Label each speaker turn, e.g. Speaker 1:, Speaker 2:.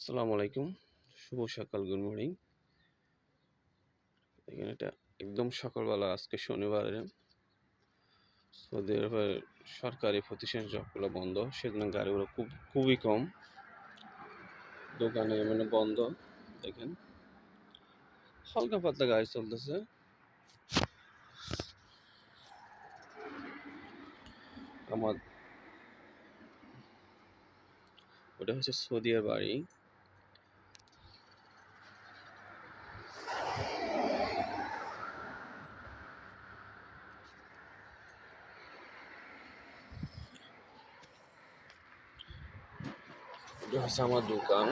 Speaker 1: আসসালামু আলাইকুম। শুভ সকাল, গুড মর্নিং। দেখেন এটা একদম সকালবেলা আজকে শনিবারে সৌদি আরবের সরকারি প্রতিষ্ঠান সবগুলো বন্ধ। সেজন্য গাড়িগুলো খুবই কম। দোকানে মানে বন্ধ। দেখেন হালকা পাতলা গাড়ি চলতেছে। আমার ওটা হচ্ছে সৌদিয়ার বাড়ি। এটা হচ্ছে আমার দোকান।